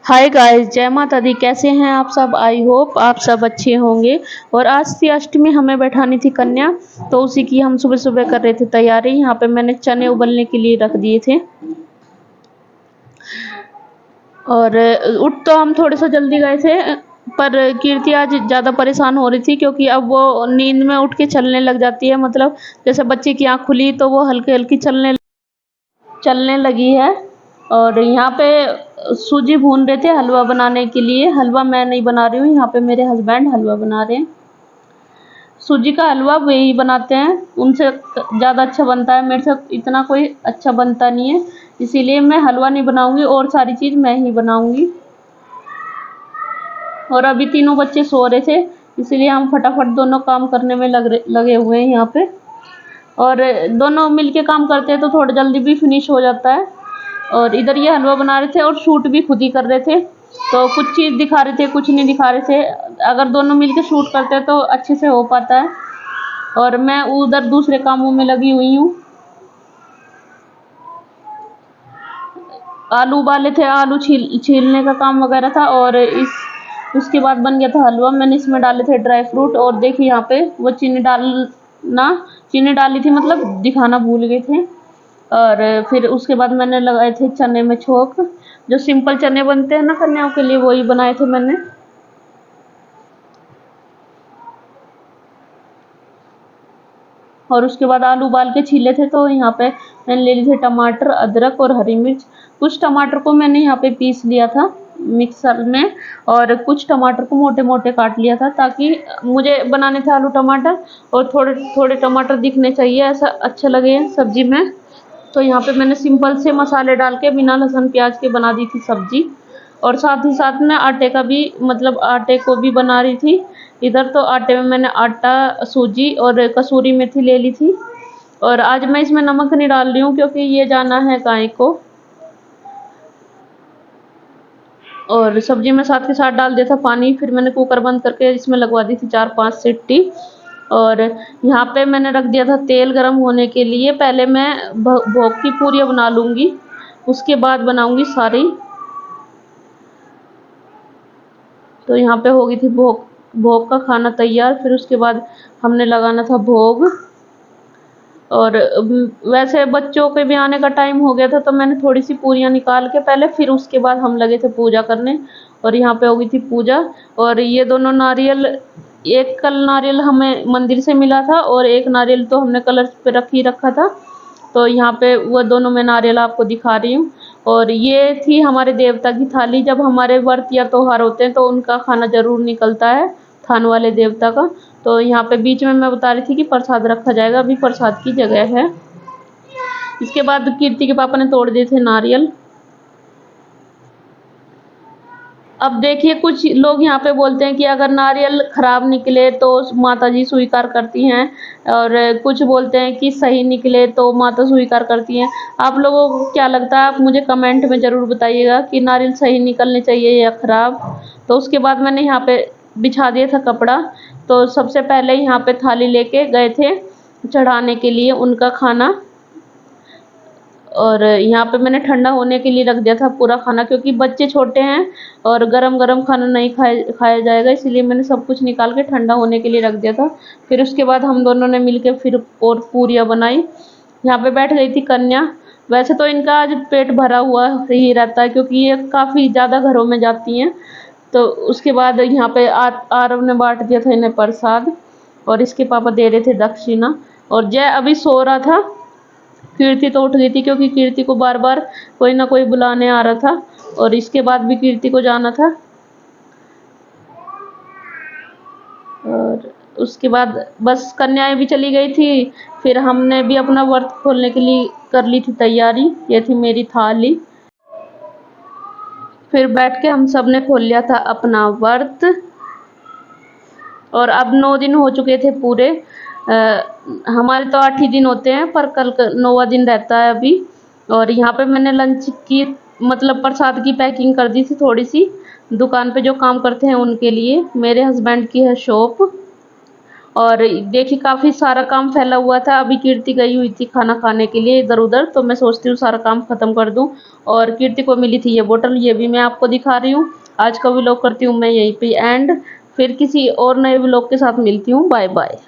Hi guys, जय माता दी। कैसे हैं आप सब? आई होप आप सब अच्छे होंगे। और आज थी अष्टमी, हमें बैठानी थी कन्या, तो उसी की हम सुबह सुबह कर रहे थे तैयारी। यहाँ पे मैंने चने उबलने के लिए रख दिए थे। और उठ तो हम थोड़े से जल्दी गए थे, पर कीर्ति आज ज़्यादा परेशान हो रही थी क्योंकि अब वो नींद में उठ के चलने लग जाती है। मतलब जैसे बच्चे की आँख खुली तो वो हल्की हल्की चलने लगी है। और यहाँ पे सूजी भून रहे थे हलवा बनाने के लिए। हलवा मैं नहीं बना रही हूँ, यहाँ पे मेरे हस्बैंड हलवा बना रहे हैं। सूजी का हलवा वही बनाते हैं, उनसे ज़्यादा अच्छा बनता है। मेरे से इतना कोई अच्छा बनता नहीं है, इसीलिए मैं हलवा नहीं बनाऊंगी और सारी चीज़ मैं ही बनाऊंगी। और अभी तीनों बच्चे सो रहे थे, इसीलिए हम फटाफट दोनों काम करने में लगे हुए हैं यहाँ पे। और दोनों मिलके काम करते हैं तो थोड़ा जल्दी भी फिनिश हो जाता है। और इधर ये हलवा बना रहे थे और शूट भी खुद ही कर रहे थे, तो कुछ चीज़ दिखा रहे थे, कुछ नहीं दिखा रहे थे। अगर दोनों मिलके शूट करते हैं तो अच्छे से हो पाता है। और मैं उधर दूसरे कामों में लगी हुई हूँ। आलू उबाले थे, आलू छीलने का काम वगैरह था। और उसके बाद बन गया था हलवा। मैंने इसमें डाले थे ड्राई फ्रूट, और देखिए यहाँ पे वो चीनी डाली थी, मतलब दिखाना भूल गए थे। और फिर उसके बाद मैंने लगाए थे चने में छोंक। जो सिंपल चने बनते हैं ना कन्याओं के लिए, वही बनाए थे मैंने। और उसके बाद आलू उबाल के छीले थे, तो यहाँ पे मैंने ले लिए थे टमाटर, अदरक और हरी मिर्च। कुछ टमाटर को मैंने यहाँ पे पीस लिया था मिक्सर में, और कुछ टमाटर को मोटे मोटे काट लिया था, ताकि मुझे बनाने थे आलू टमाटर, और थोड़े थोड़े टमाटर दिखने चाहिए, ऐसा अच्छा लगे सब्जी में। तो यहाँ पे मैंने सिंपल से मसाले डाल के बिना लहसुन प्याज के बना दी थी सब्जी। और साथ ही साथ में आटे का भी, मतलब आटे को भी बना रही थी। इधर तो आटे में मैंने आटा, सूजी और कसूरी मेथी ले ली थी। और आज मैं इसमें नमक नहीं डाल रही हूँ क्योंकि ये जाना है गाय को। और सब्जी में साथ के साथ डाल दिया था पानी। फिर मैंने कुकर बंद करके इसमें लगवा दी थी 4-5 सीटी। और यहाँ पे मैंने रख दिया था तेल गरम होने के लिए। पहले मैं भोग की पूरियाँ बना लूँगी, उसके बाद बनाऊँगी सारी। तो यहाँ पे हो गई थी भोग भोग का खाना तैयार। फिर उसके बाद हमने लगाना था भोग। और वैसे बच्चों के भी आने का टाइम हो गया था, तो मैंने थोड़ी सी पूरियाँ निकाल के पहले, फिर उसके बाद हम लगे थे पूजा करने। और यहाँ पे हो गई थी पूजा। और ये दोनों नारियल, एक कल नारियल हमें मंदिर से मिला था और एक नारियल तो हमने कलश पे रखा था। तो यहाँ पे वो दोनों मैं नारियल आपको दिखा रही हूँ। और ये थी हमारे देवता की थाली। जब हमारे व्रत या त्योहार होते हैं तो उनका खाना जरूर निकलता है, थान वाले देवता का। तो यहाँ पे बीच में मैं बता रही थी कि प्रसाद रखा जाएगा, अभी प्रसाद की जगह है। इसके बाद कीर्ति के पापा ने तोड़ दिए थे नारियल। अब देखिए, कुछ लोग यहाँ पे बोलते हैं कि अगर नारियल खराब निकले तो माता जी स्वीकार करती हैं, और कुछ बोलते हैं कि सही निकले तो माता स्वीकार करती हैं। आप लोगों को क्या लगता है? आप मुझे कमेंट में ज़रूर बताइएगा कि नारियल सही निकलने चाहिए या खराब। तो उसके बाद मैंने यहाँ पे बिछा दिया था कपड़ा। तो सबसे पहले यहाँ पे थाली लेके गए थे चढ़ाने के लिए उनका खाना। और यहाँ पे मैंने ठंडा होने के लिए रख दिया था पूरा खाना, क्योंकि बच्चे छोटे हैं और गरम गरम खाना नहीं खाया जाएगा, इसलिए मैंने सब कुछ निकाल के ठंडा होने के लिए रख दिया था। फिर उसके बाद हम दोनों ने मिलके फिर और पूरियाँ बनाई। यहाँ पे बैठ गई थी कन्या। वैसे तो इनका आज पेट भरा हुआ ही रहता है, क्योंकि ये काफ़ी ज़्यादा घरों में जाती हैं। तो उसके बाद यहाँ पे आरव ने बांट दिया था इन्हें प्रसाद, और इसके पापा दे रहे थे दक्षिणा। और जय अभी सो रहा था। कीर्ति तो उठ गई थी, क्योंकि कीर्ति को बार बार कोई ना कोई बुलाने आ रहा था, और इसके बाद भी कीर्ति को जाना था। और उसके बाद बस कन्याएं भी चली गई थी। फिर हमने भी अपना व्रत खोलने के लिए कर ली थी तैयारी। ये थी मेरी थाली। फिर बैठ के हम सब ने खोल लिया था अपना व्रत। और अब 9 दिन हो चुके थे पूरे। हमारे तो 8 ही दिन होते हैं, पर कल 9वां दिन रहता है अभी। और यहाँ पे मैंने लंच की, मतलब प्रसाद की पैकिंग कर दी थी थोड़ी सी, दुकान पे जो काम करते हैं उनके लिए। मेरे हस्बैंड की है शॉप। और देखिए काफ़ी सारा काम फैला हुआ था। अभी कीर्ति गई हुई थी खाना खाने के लिए इधर-उधर, तो मैं सोचती हूँ सारा काम ख़त्म कर दूँ। और कीर्ति को मिली थी ये बॉटल, ये भी मैं आपको दिखा रही हूँ। आज का व्लॉग करती हूँ मैं यहीं पे एंड, फिर किसी और नए व्लॉग के साथ मिलती हूँ। Bye bye.